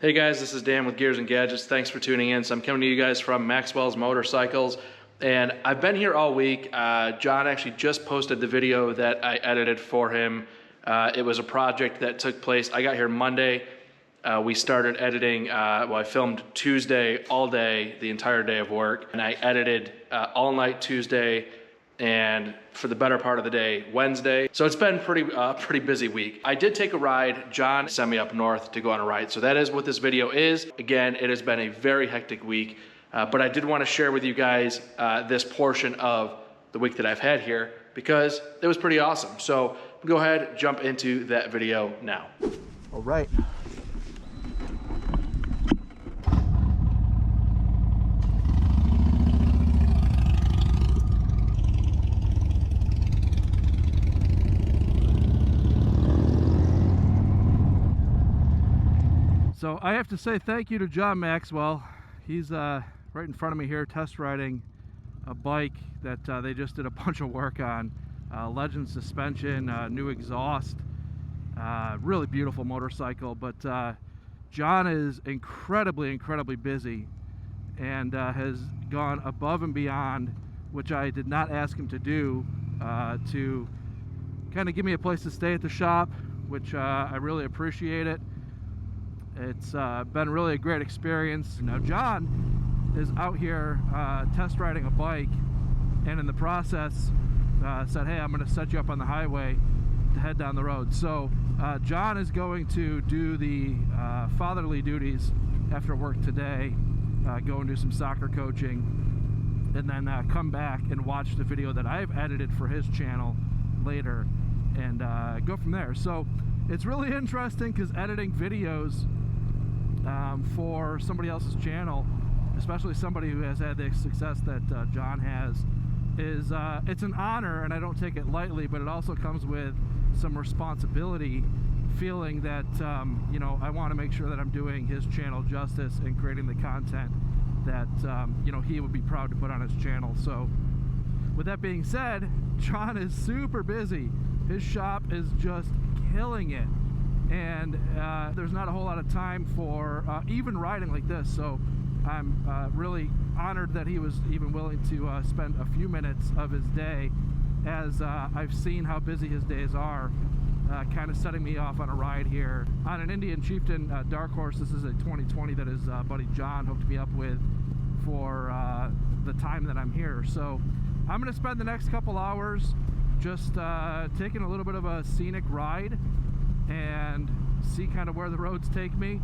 Hey guys, this is Dan with Gears and Gadgets. Thanks for tuning in. So I'm coming to you guys from Maxwell's Motorcycles, and I've been here all week. John actually just posted the video that I edited for him. It was a project that took place. I got here Monday. We started editing, I filmed Tuesday all day, the entire day of work, and I edited all night Tuesday and for the better part of the day Wednesday. So it's been pretty busy week. I did take a ride. John sent me up north to go on a ride. So that is what this video is. Again, it has been a very hectic week, but I did want to share with you guys this portion of the week that I've had here because it was pretty awesome. So go ahead, jump into that video now. All right. So I have to say thank you to John Maxwell. He's right in front of me here test riding a bike that they just did a bunch of work on. Legend suspension, new exhaust, really beautiful motorcycle. But John is incredibly busy and has gone above and beyond, which I did not ask him to do, to kind of give me a place to stay at the shop, which I really appreciate it. It's been really a great experience. Now John is out here test riding a bike, and in the process said, hey, I'm going to set you up on the highway to head down the road. So John is going to do the fatherly duties after work today, go and do some soccer coaching, and then come back and watch the video that I've edited for his channel later and go from there. So it's really interesting because editing videos for somebody else's channel, especially somebody who has had the success that John has, is it's an honor, and I don't take it lightly, but it also comes with some responsibility, feeling that you know, I want to make sure that I'm doing his channel justice and creating the content that you know, he would be proud to put on his channel. So with that being said, John is super busy. His shop is just killing it, and there's not a whole lot of time for even riding like this. So I'm really honored that he was even willing to spend a few minutes of his day, as I've seen how busy his days are, kind of setting me off on a ride here on an Indian Chieftain Dark Horse. This is a 2020 that his buddy John hooked me up with for the time that I'm here. So I'm going to spend the next couple hours just taking a little bit of a scenic ride and see kind of where the roads take me.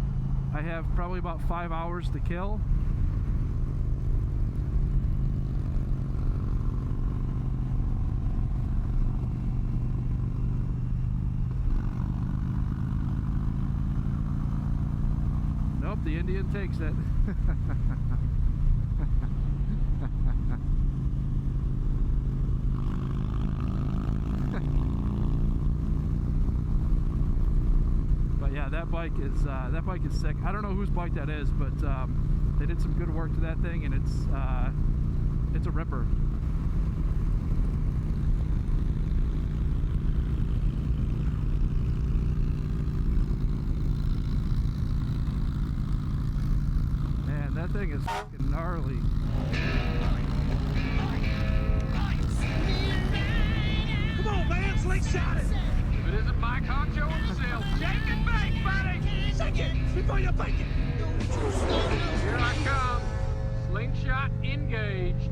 I have probably about 5 hours to kill. Nope, the Indian takes it. Yeah, that bike is sick. I don't know whose bike that is, but they did some good work to that thing, and it's a ripper. Man, that thing is fucking gnarly. Come on, man, slingshot it! If it isn't Mike Honcho himself, shake and bake, buddy! Shake it before you bake it! Here I come. Slingshot engaged.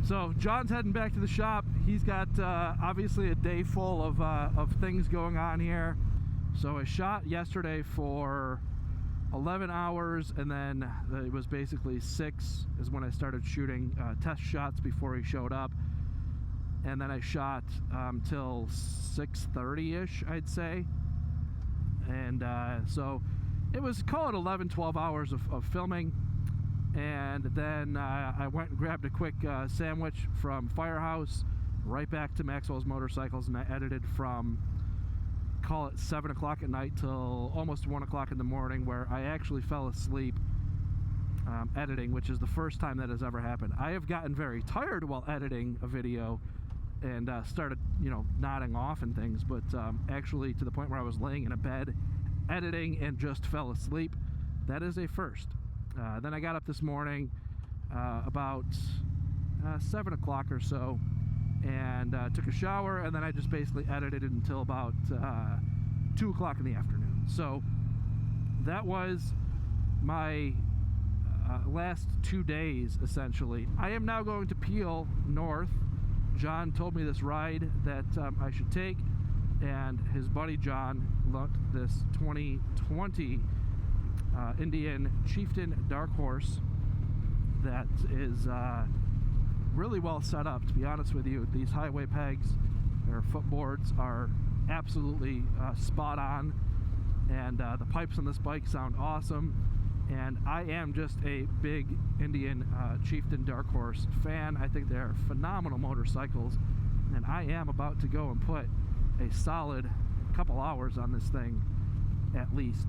So John's heading back to the shop. He's got obviously a day full of things going on here. So I shot yesterday for 11 hours, and then it was basically 6 is when I started shooting test shots before he showed up. And then I shot till 6:30-ish, I'd say. And so it was, call it 11-12 hours of filming. And then I went and grabbed a quick sandwich from Firehouse, right back to Maxwell's Motorcycles, and I edited from, call it 7 o'clock at night till almost 1 o'clock in the morning, where I actually fell asleep editing, which is the first time that has ever happened. I have gotten very tired while editing a video and started, you know, nodding off and things, but actually to the point where I was laying in a bed editing and just fell asleep. That is a first. Then I got up this morning about 7 o'clock or so, and took a shower, and then I just basically edited it until about 2 o'clock in the afternoon. So that was my last 2 days, essentially. I am now going to peel north. John told me this ride that I should take, and his buddy John looked this 2020 Indian Chieftain Dark Horse that is really well set up, to be honest with you. These highway pegs or footboards are absolutely spot on, and the pipes on this bike sound awesome. And I am just a big Indian Chieftain Dark Horse fan. I think they're phenomenal motorcycles, and I am about to go and put a solid couple hours on this thing at least.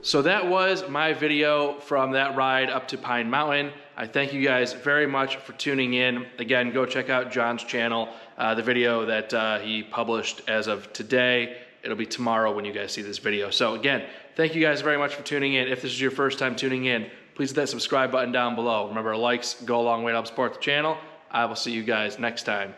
So that was my video from that ride up to Pine Mountain. I thank you guys very much for tuning in. Again, go check out John's channel. The video that he published as of today, it'll be tomorrow when you guys see this video. So again, thank you guys very much for tuning in. If this is your first time tuning in, please hit that subscribe button down below. Remember, likes go a long way to help support the channel. I will see you guys next time.